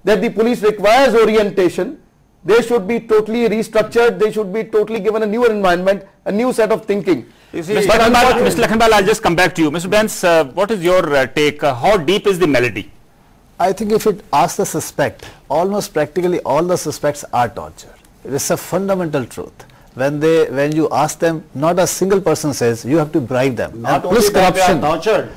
that the police requires orientation. They should be totally restructured. They should be totally given a newer environment, a new set of thinking. Mr. Lakhanbal, I'll just come back to you. Mr. Bence, what is your take? How deep is the malady? I think if it asks the suspect, almost practically all the suspects are tortured. It is a fundamental truth. When you ask them, not a single person says you have to bribe them. Not only plus corruption. They are tortured.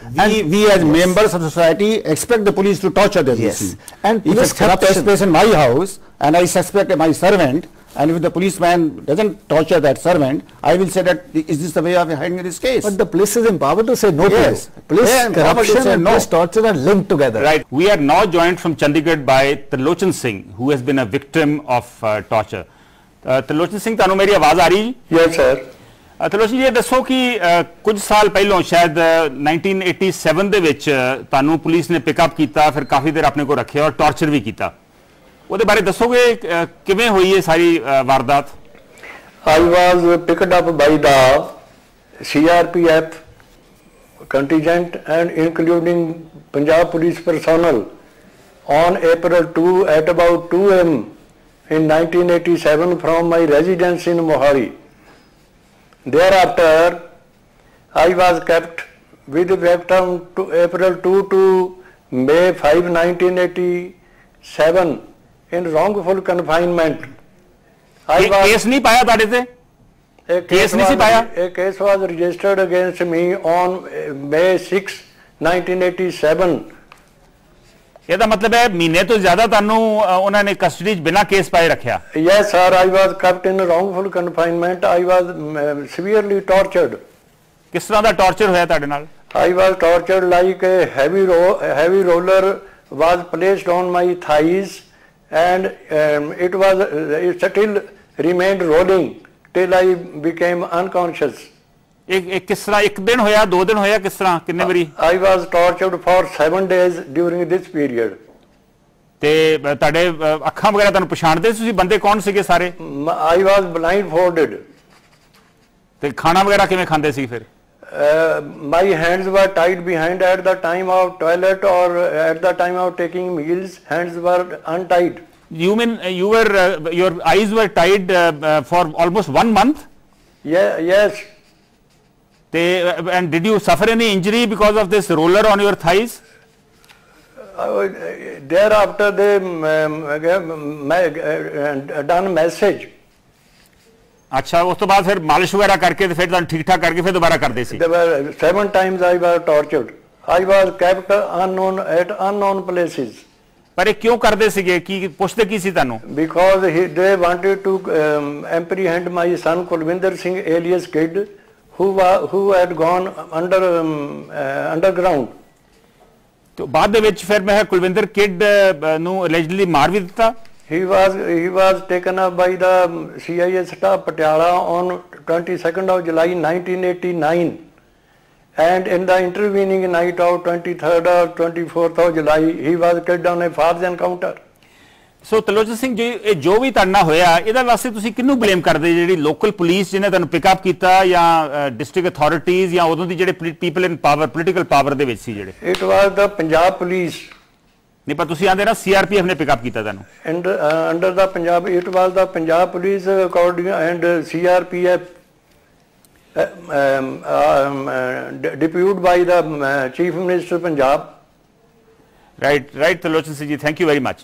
We as members of society expect the police to torture them. Yes. And if a theft takes place in my house and I suspect my servant, and if the policeman doesn't torture that servant, I will say that is this the way of handling this case? But the police is empowered to say no. Yes. Police corruption and police torture are linked together. Right. We are now joined from Chandigarh by Trilochan Singh, who has been a victim of torture. Trilochan Singh, ਤੁਹਾਨੂੰ ਮੇਰੀ ਆਵਾਜ਼ ਆ ਰਹੀ ਜੀ? Yes, sir. Trilochan ਜੀ, ਇਹ ਦੱਸੋ ਕਿ ਕੁਝ ਸਾਲ ਪਹਿਲਾਂ ਸ਼ਾਇਦ 1987 ਦੇ ਵਿੱਚ ਤੁਹਾਨੂੰ ਪੁਲਿਸ ਨੇ ਪਿਕਅਪ ਕੀਤਾ, ਫਿਰ ਕਾਫੀ ਦੇਰ ਆਪਣੇ ਕੋਲ ਰੱਖਿਆ ਔਰ ਟਾਰਚਰ ਵੀ ਕੀਤਾ। ਉਹਦੇ ਬਾਰੇ ਦੱਸੋਗੇ ਕਿਵੇਂ ਹੋਈ ਇਹ ਸਾਰੀ ਵਾਰਦਾਤ? I was picked up by the CRPF contingent and including Punjab police personnel on April 2 at about 2 am in 1987 from my residence in Mohali. Thereafter, I was kept with effect from April 2 to May 5, 1987 in wrongful confinement. Case नहीं पाया ताड़े से? Case नहीं सी पाया? A case was registered against me on May 6, 1987. ਇਹਦਾ ਮਤਲਬ ਹੈ ਮਹੀਨੇ ਤੋਂ ਜ਼ਿਆਦਾ ਤੁਹਾਨੂੰ ਉਹਨਾਂ ਨੇ ਕਸਟਡੀ 'ਚ ਬਿਨਾਂ ਕੇਸ ਪਾਏ ਰੱਖਿਆ? Yes, sir. I was kept in wrongful confinement. I was severely tortured. ਕਿਸ ਤਰ੍ਹਾਂ ਦਾ ਟਾਰਚਰ ਹੋਇਆ ਤੁਹਾਡੇ ਨਾਲ? I was tortured like a heavy roller was placed on my thighs, and it still remained rolling till I became unconscious. एक किस तरह, एक दिन होया, 2 दिन होया, किस तरह, कितने बारी? I was tortured for 7 days during this period. ते ताड़े अखां वगैरह तानू पछाणदे सी बंदे कौन सीगे सारे? I was blindfolded. ते खाना वगैरह किवें खांदे सी फिर? My hands were tied behind at the time of toilet or at the time of taking meals. Hands were untied. You mean your eyes were tied for almost 1 month? Yeah, yes. And did you suffer any injury because of this roller on your thighs? Thereafter they done massage. अच्छा, उस तो बाद फिर मालिश वगैरह करके फिर ठीक ठाक करके फिर दोबारा कर दे सी? There were 7 times I was tortured. I was kept at unknown places. पर ये क्यों कर दे सीगे कि पूछते की सी तानू? Because they wanted to apprehend my son Kulvinder Singh alias Kid, who had gone underground. तो बाद ਦੇ ਵਿੱਚ ਫਿਰ ਮੈਂ ਕੁਲਵਿੰਦਰ ਕਿਡ ਨੂੰ allegedly ਮਾਰ ਵੀ ਦਿੱਤਾ? He was taken up by the CIA staff Patiala on 22nd of July 1989, and in the intervening night of 23rd or 24th of July he was killed on a forced encounter. ਸੋ ਤਲੋਚਨ ਸਿੰਘ ਜੀ, ਇਹ ਜੋ ਵੀ ਤੁਹਾਡੇ ਨਾਲ ਹੋਇਆ ਇਹਦਾ ਵਾਸਤੇ ਤੁਸੀਂ ਕਿਹਨੂੰ blame ਕਰਦੇ? ਜਿਹੜੀ ਲੋਕਲ ਪੁਲਿਸ ਜਿਹਨੇ ਤੁਹਾਨੂੰ ਪਿਕਅਪ ਕੀਤਾ, ਜਾਂ ਡਿਸਟ੍ਰਿਕਟ ਅਥਾਰਟੀਜ਼, ਜਾਂ ਉਦੋਂ ਦੀ ਜਿਹੜੇ ਪੀਪਲ ਇਨ ਪਾਵਰ, ਪੋਲੀਟੀਕਲ ਪਾਵਰ ਦੇ ਵਿੱਚ ਸੀ ਜਿਹੜੇ? It was the Punjab police. ਨਹੀਂ, ਪਰ ਤੁਸੀਂ ਆਂਦੇ ਨਾ CRPF ਨੇ ਪਿਕਅਪ ਕੀਤਾ ਤੁਹਾਨੂੰ? Under the Punjab, it was the Punjab police according and CRPF deputed by the Chief Minister Punjab. Right, Trilochan Singh ji, thank you very much.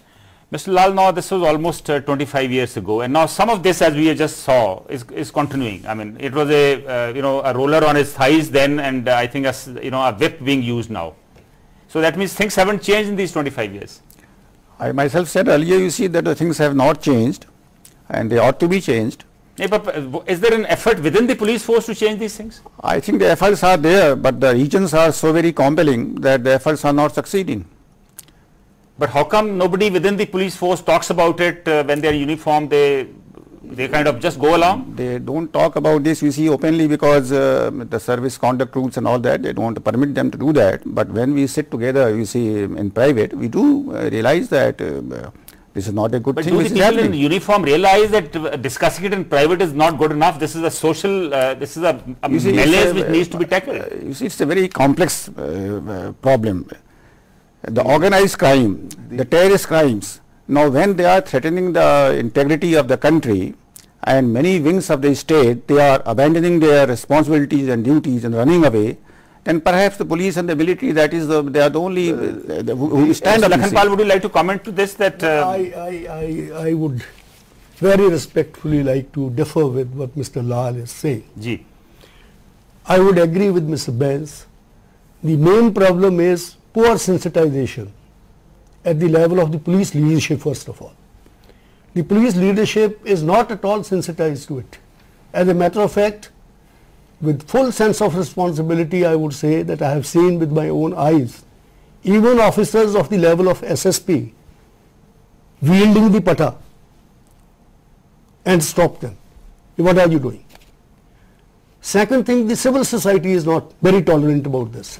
Mr. Lal, now this was almost 25 years ago, and now some of this, as we just saw, is continuing. I mean, it was a roller on his thighs then, and I think a whip being used now. So that means things haven't changed in these 25 years. I myself said earlier, you see that the things have not changed, and they ought to be changed. Yeah, but is there an effort within the police force to change these things? I think the efforts are there, but the regions are so very compelling that the efforts are not succeeding. But how come nobody within the police force talks about it when they are in uniform? They kind of just go along? They don't talk about this, you see, openly, because the service conduct rules and all that, they don't permit them to do that. But when we sit together, you see, in private, we do realize that this is not a good thing. But do the people in uniform realize that discussing it in private is not good enough? This is a social, this is a malaise which needs to be tackled. You see, it's a very complex problem. The organized crime, the terrorist crimes, Now, when they are threatening the integrity of the country and many wings of the state, they are abandoning their responsibilities and duties and running away, then perhaps the police and the military, that is, they are the only who stand up. Lakhanpal, would you like to comment to this? That I would very respectfully like to differ with what Mr. Lal is saying. Ji. I would agree with Mr. Benz. The main problem is poor sensitization at the level of the police leadership, first of all. The police leadership is not at all sensitized to it. As a matter of fact, with full sense of responsibility, I would say that I have seen with my own eyes, even officers of the level of SSP wielding the pata and stop them. What are you doing? Second thing, the civil society is not very tolerant about this.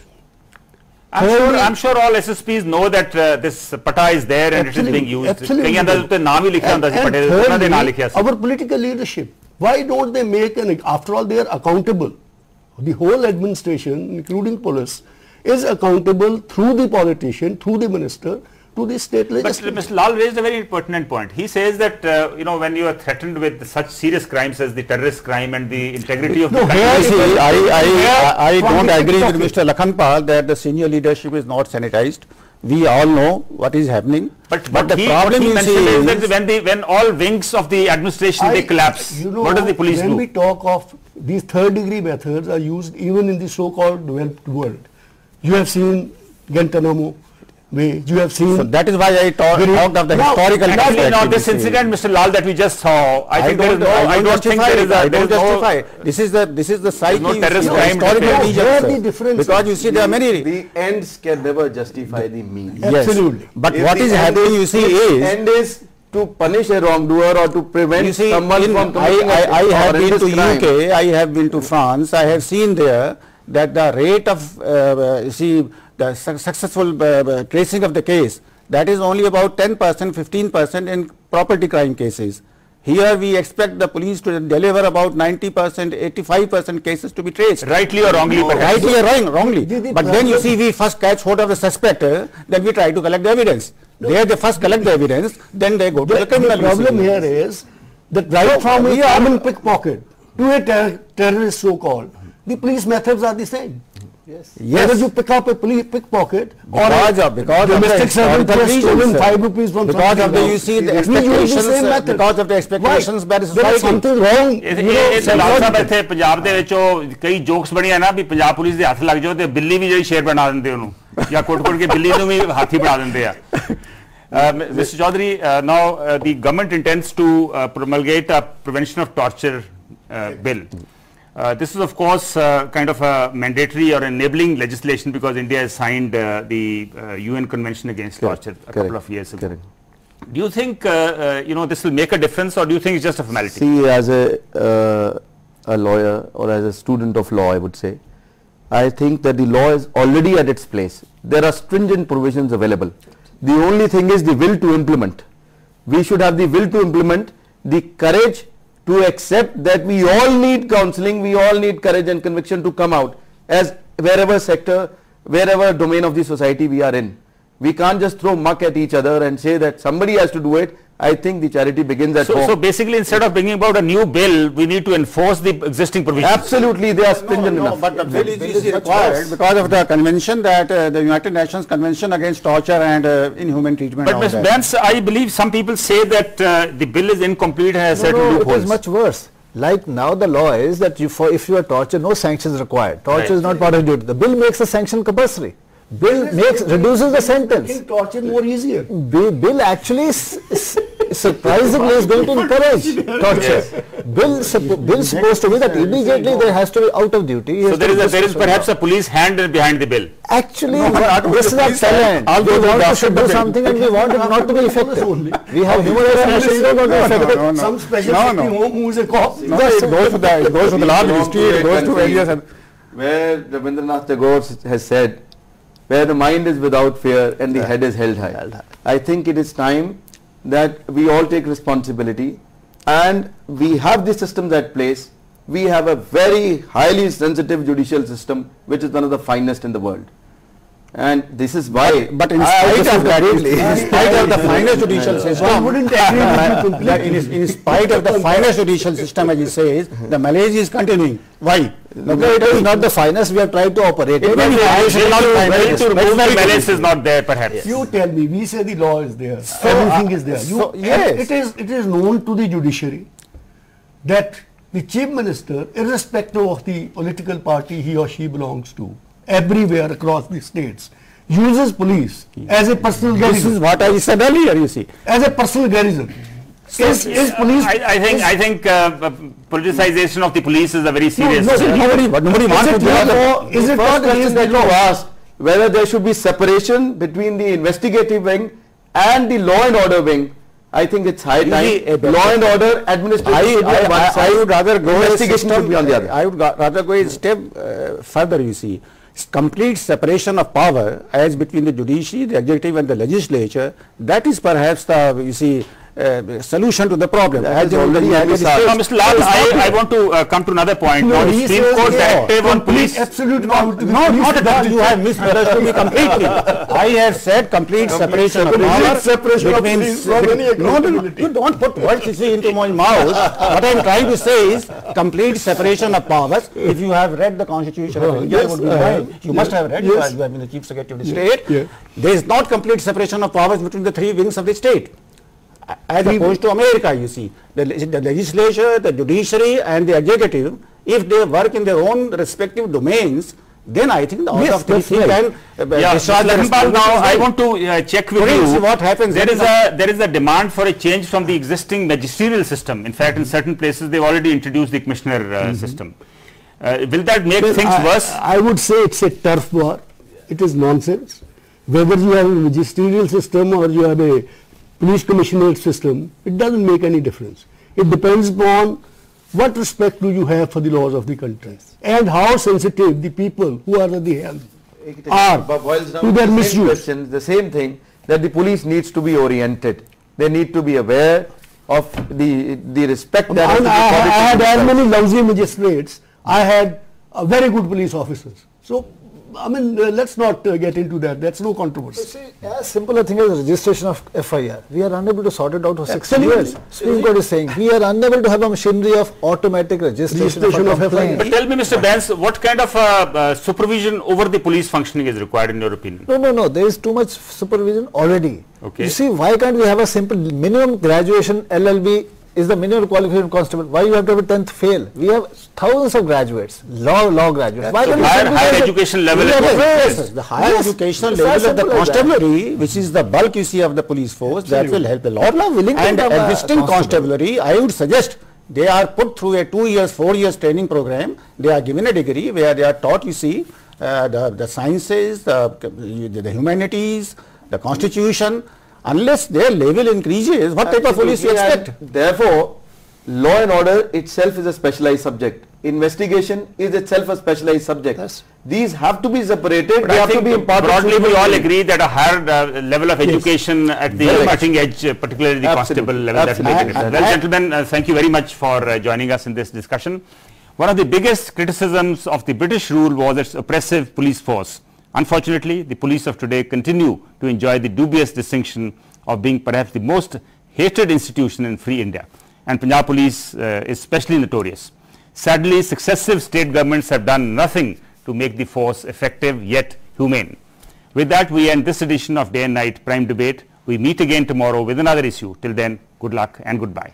I'm sure all SSPs know that this pata is there and it is being used. Absolutely. And thirdly, our political leadership, why don't they make after all they are accountable. The whole administration, including police, is accountable through the politician, through the minister, to the state legislature. But Mr. Lal raised a very pertinent point. He says that when you are threatened with such serious crimes as the terrorist crime and the integrity of the country. I don't agree with Mr. Lakhanpal that the senior leadership is not sanitized. We all know what is happening. But the problem you see is that when all wings of the administration they collapse, what does the police do? When we talk of these third degree methods are used even in the so-called developed world. You have seen Guantanamo. You have seen. So that is why I talked of the historical aspect. Now this incident, Mr. Lal, that we just saw, I don't justify. This is the psyche. No terrorist crime. Because you see there are many. The ends can never justify the means. Yes. Absolutely. But what is happening, you see, is end is to punish a wrongdoer or to prevent someone from committing I have been to UK, I have been to France, I have seen there that the rate of the successful tracing of the case, that is only about 10%, 15% in property crime cases. Here we expect the police to deliver about 90%, 85% cases to be traced. Rightly or wrongly? Rightly or wrongly. But then you see we first catch hold of the suspect, then we try to collect the evidence. There they first collect the evidence, then they go to the criminal. The problem here is that right from a common pickpocket to a terrorist so-called, the police methods are the same. Yes. Whether you pick up a pickpocket because of domestic servant who has stolen 5 rupees from because of the, you see the expectations, because of the expectations by the society. There is something wrong. ਲਾਲ ਸਾਹਿਬ ਇੱਥੇ ਪੰਜਾਬ ਦੇ ਵਿੱਚ ਕਈ jokes ਬਣੀਆਂ ਨਾ ਵੀ Punjab police ਦੇ ਹੱਥ ਲੱਗ ਜਾਓ ਤੇ ਬਿੱਲੀ ਵੀ ਜਿਹੜੀ ਸ਼ੇਰ ਬਣਾ ਦਿੰਦੇ ਉਹਨੂੰ ਜਾਂ ਕੁੱਟ-ਕੁੱਟ ਕੇ ਬਿੱਲੀ ਨੂੰ ਵੀ ਹਾਥੀ ਬਣਾ ਦਿੰਦੇ ਆ. Mr. Chaudhary, now the government intends to promulgate a prevention of torture bill. This is of course kind of a mandatory or enabling legislation because India has signed the UN Convention against torture a couple of years ago. Do you think this will make a difference or do you think it's just a formality? See, as a lawyer or as a student of law, I would say, I think that the law is already at its place. There are stringent provisions available. The only thing is the will to implement. We should have the will to implement, the courage to accept that we all need counseling, we all need courage and conviction to come out as wherever sector, wherever domain of the society we are in. We can't just throw muck at each other and say that somebody has to do it. I think the charity begins at home. So basically instead of bringing about a new bill, we need to enforce the existing provisions. Absolutely, they are stringent enough. But the bill is required because of the convention that the United Nations Convention against torture and inhuman treatment. But Mr. Benz, I believe some people say that the bill is incomplete and has certain loopholes. It is much worse. Like now the law is that if you are tortured, no sanctions required. Torture is not part of duty. The bill makes a sanction compulsory. Bill reduces the sentence. Making torture more easier. Bill actually surprisingly is going to encourage torture. Bill supposed to be that immediately there has to be out of duty. So there is perhaps a police hand behind the bill. Actually, this is our talent. We want to do something and we want it not to be effective. We have human rights nations don't want to be effective. Some special home who is a cop. No, it goes to the large history, it goes to areas. Where Rabindranath Tagore has said, where the mind is without fear and the head is held high. I think it is time that we all take responsibility and we have the systems at place. We have a very highly sensitive judicial system which is one of the finest in the world. And this is why. But in spite of that, in spite of the finest judicial system, I wouldn't agree with you completely. in spite of the finest judicial system, as he says, the malaise is continuing. Why? No, it is not the finest we have tried to operate. Will to remove the malaise is not there, perhaps. You tell me, we say the law is there, everything is there. yes. It is known to the judiciary that the chief minister, irrespective of the political party he or she belongs to, everywhere across the states, uses police as a personal garrison. This is what I said earlier, you see. As a personal garrison. Is police? I think politicization of the police is a very serious. Nobody wants to do that. Is it not against the law? Asked whether there should be separation between the investigative wing and the law and order wing. I think it's high time. Law and order, administration should be on one side. I would rather go investigation should be on the other. I would rather go a step further, you see. Complete separation of power as between the judiciary, the executive and the legislature, that is perhaps the, you see, solution to the problem. As already Mr. Lal, I want to come to another point. No, Now, the he Supreme says Court yeah, directive on police. Absolute No, not at all. You have misunderstood me completely. I have said complete separation of power. Separation of police from any accountability. You don't put words, you see, into my mouth. What I am trying to say is complete separation of powers. If you have read the Constitution of India, yes, would be fine. You must have read. Yes. You have been the Chief Secretary of the State. Yeah. There is not complete separation of powers between the three wings of the state. As opposed to America, you see, the legislature, the judiciary and the executive, if they work in their own respective domains, then I think the order of the thing can discharge the Lakshman, now I want to check with you. What happens? There is a demand for a change from the existing magisterial system. In fact, in certain places they've already introduced the commissioner system. Will that make things worse? I would say it's a turf war. It is nonsense. Whether you have a magisterial system or you have a police commissioner system, it doesn't make any difference. It depends upon what respect do you have for the laws of the country and how sensitive the people who are at the helm are to their misuse. The same thing, that the police needs to be oriented. They need to be aware of the respect that has to be I had accorded to as many lousy magistrates. I had very good police officers. So, I mean, let's not get into that. That's no controversy. See, as simple a thing as registration of FIR, we are unable to sort it out for 6 Absolutely. years. Supreme Court is saying we are unable to have a machinery of automatic registration of a FIR. complaint. But tell me, Mr. Benz, what kind of supervision over the police functioning is required in your opinion? No. There is too much supervision already. Okay. You see, why can't we have a simple minimum graduation LLB is the minimum qualification constable? Why you have to have a 10th fail? We have thousands of graduates, law graduates. Why can't we higher education level. Yes, the higher educational level of the constabulary, which is the bulk you see of the police force, that will help a lot. And existing constabulary, I would suggest they are put through a 2 years, 4 years training program. They are given a degree where they are taught, you see, the sciences, the humanities, the constitution. Unless their level increases, what type of police you expect? Therefore, law and order itself is a specialized subject. Investigation is itself a specialized subject. Yes. These have to be separated. But they I have to think be imparted. broadly we all agree that a higher level of education at the cutting edge, particularly the constable level, that will make a difference. Well, gentlemen, thank you very much for joining us in this discussion. One of the biggest criticisms of the British rule was its oppressive police force. Unfortunately, the police of today continue to enjoy the dubious distinction of being perhaps the most hated institution in free India, and Punjab Police is especially notorious. Sadly, successive state governments have done nothing to make the force effective yet humane. With that, we end this edition of Day and Night Prime Debate. We meet again tomorrow with another issue. Till then, good luck and goodbye.